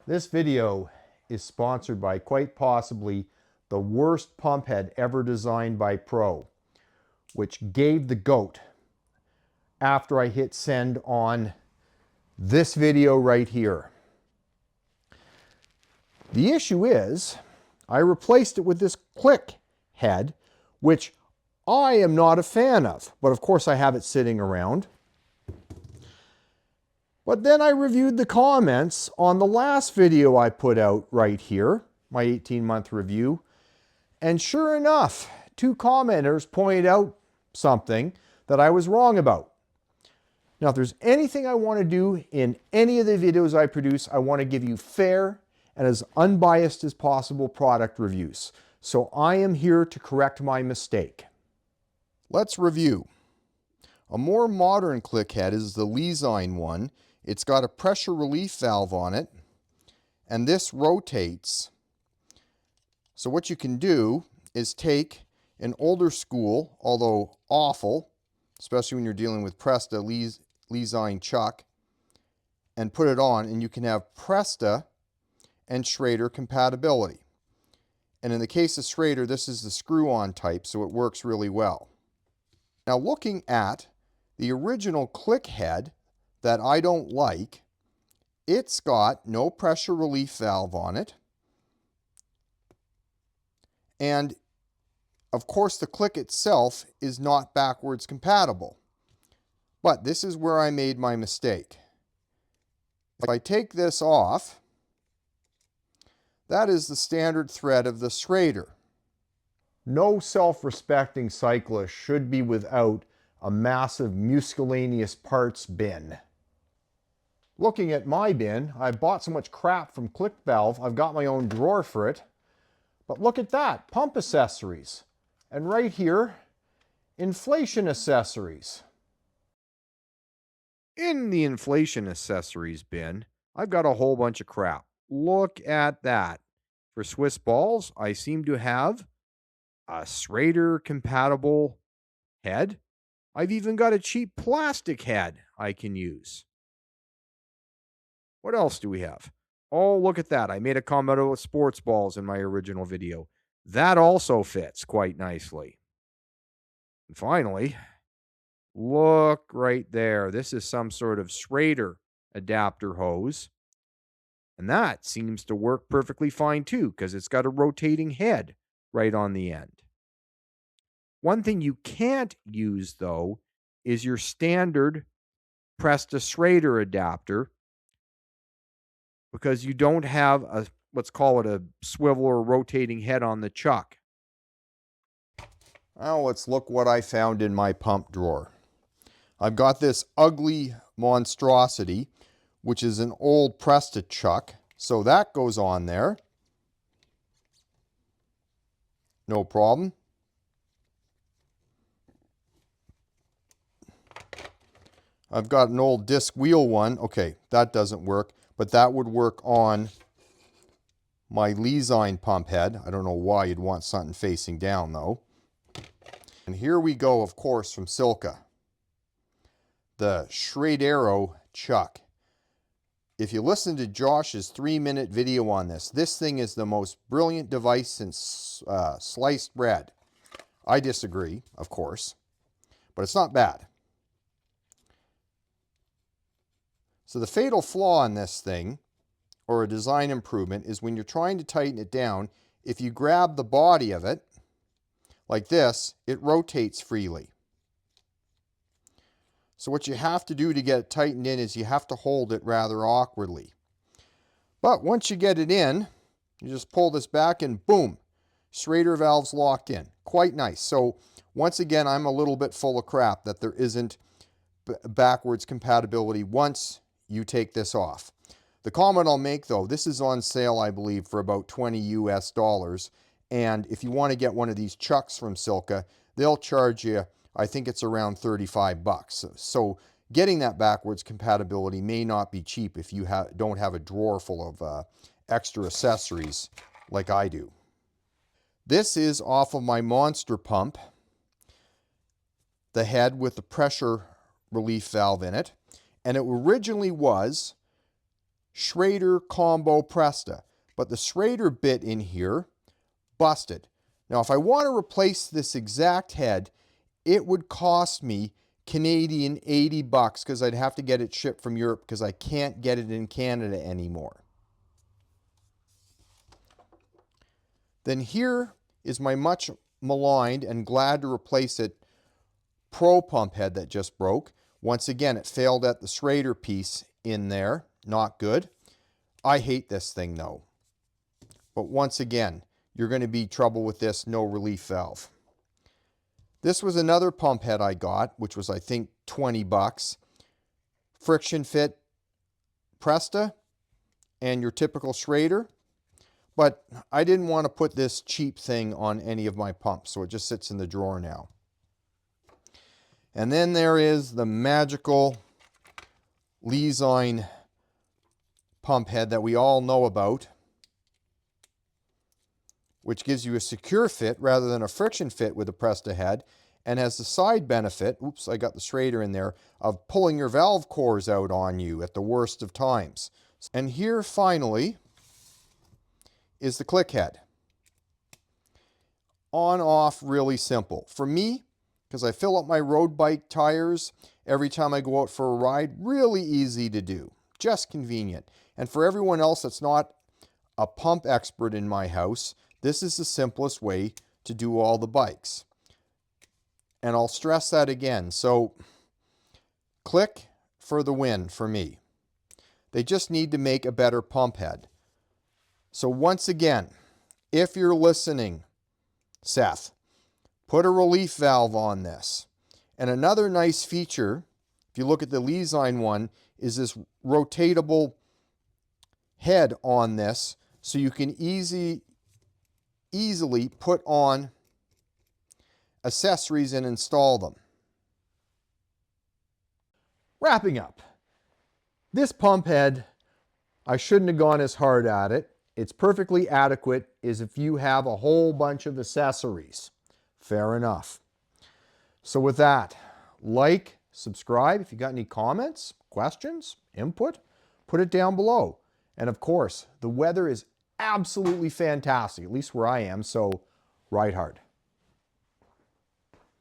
This video is sponsored by quite possibly the worst pump head ever designed by Pro, which gave the goat after I hit send on this video right here. The issue is I replaced it with this Clik head, which I am not a fan of, but of course I have it sitting around. But then I reviewed the comments on the last video I put out right here, my 18-month review, and sure enough, 2 commenters pointed out something that I was wrong about. Now, if there's anything I want to do in any of the videos I produce, I want to give you fair and as unbiased as possible product reviews. So I am here to correct my mistake. Let's review. A more modern Clik head is the Lezyne one. It's got a pressure relief valve on it, and this rotates. So what you can do is take an older school, although awful, especially when you're dealing with Presta Lezyne chuck, and put it on, and you can have Presta and Schrader compatibility. And in the case of Schrader, this is the screw-on type, so it works really well. Now, looking at the original Clik head that I don't like, it's got no pressure relief valve on it. And of course, the Clik itself is not backwards compatible. But this is where I made my mistake. If I take this off, that is the standard thread of the Schrader. No self-respecting cyclist should be without a massive miscellaneous parts bin. Looking at my bin, I bought so much crap from Clik Valve, I've got my own drawer for it. But look at that, pump accessories. And right here, inflation accessories. In the inflation accessories bin, I've got a whole bunch of crap. Look at that. For Swiss balls, I seem to have a Schrader compatible head. I've even got a cheap plastic head I can use. What else do we have? Oh, look at that. I made a comment about sports balls in my original video. That also fits quite nicely. And finally, look right there. This is some sort of Schrader adapter hose. And that seems to work perfectly fine too, because it's got a rotating head right on the end. One thing you can't use, though, is your standard Presta Schrader adapter, because you don't have a, let's call it a swivel or rotating head on the chuck. Now let's look what I found in my pump drawer. I've got this ugly monstrosity, which is an old Presta chuck. So that goes on there. No problem. I've got an old disc wheel one. Okay, that doesn't work, but that would work on my Lezyne pump head. I don't know why you'd want something facing down though. And here we go, of course, from Silka. The Schradero chuck. If you listen to Josh's 3-minute video on this, this thing is the most brilliant device since sliced bread. I disagree, of course, but it's not bad. So the fatal flaw in this thing, or a design improvement, is when you're trying to tighten it down, if you grab the body of it, like this, it rotates freely. So what you have to do to get it tightened in is you have to hold it rather awkwardly. But once you get it in, you just pull this back and boom, Schrader valve's locked in. Quite nice. So once again, I'm a little bit full of crap that there isn't backwards compatibility once you take this off. The comment I'll make though, this is on sale, I believe, for about $20 US. And if you want to get one of these chucks from Silka, they'll charge you, I think it's around 35 bucks. So getting that backwards compatibility may not be cheap if you don't have a drawer full of extra accessories like I do. This is off of my Monster pump, the head with the pressure relief valve in it. And it originally was Schrader Combo Presta, but the Schrader bit in here busted. Now, if I want to replace this exact head, it would cost me Canadian 80 bucks because I'd have to get it shipped from Europe because I can't get it in Canada anymore. Then here is my much maligned and glad to replace it Pro pump head that just broke. Once again, it failed at the Schrader piece in there. Not good. I hate this thing though. But once again, you're going to be trouble with this no relief valve. This was another pump head I got, which was I think 20 bucks. Friction fit Presta and your typical Schrader. But I didn't want to put this cheap thing on any of my pumps, so it just sits in the drawer now. And then there is the magical Lezyne pump head that we all know about, which gives you a secure fit rather than a friction fit with a Presta head, and has the side benefit, oops, I got the Schrader in there, of pulling your valve cores out on you at the worst of times. And here finally is the Clik head. On off, really simple. For me, because I fill up my road bike tires every time I go out for a ride, really easy to do, just convenient. And for everyone else that's not a pump expert in my house, this is the simplest way to do all the bikes. And I'll stress that again. So Clik for the win for me. They just need to make a better pump head. So once again, if you're listening, Seth, put a relief valve on this. And another nice feature, if you look at the Lezyne one, is this rotatable head on this, so you can easily put on accessories and install them. Wrapping up, this pump head, I shouldn't have gone as hard at it. It's perfectly adequate as if you have a whole bunch of accessories. Fair enough. So with that, like, subscribe. If you got any comments, questions, input, put it down below. And of course, the weather is absolutely fantastic, at least where I am, so ride hard.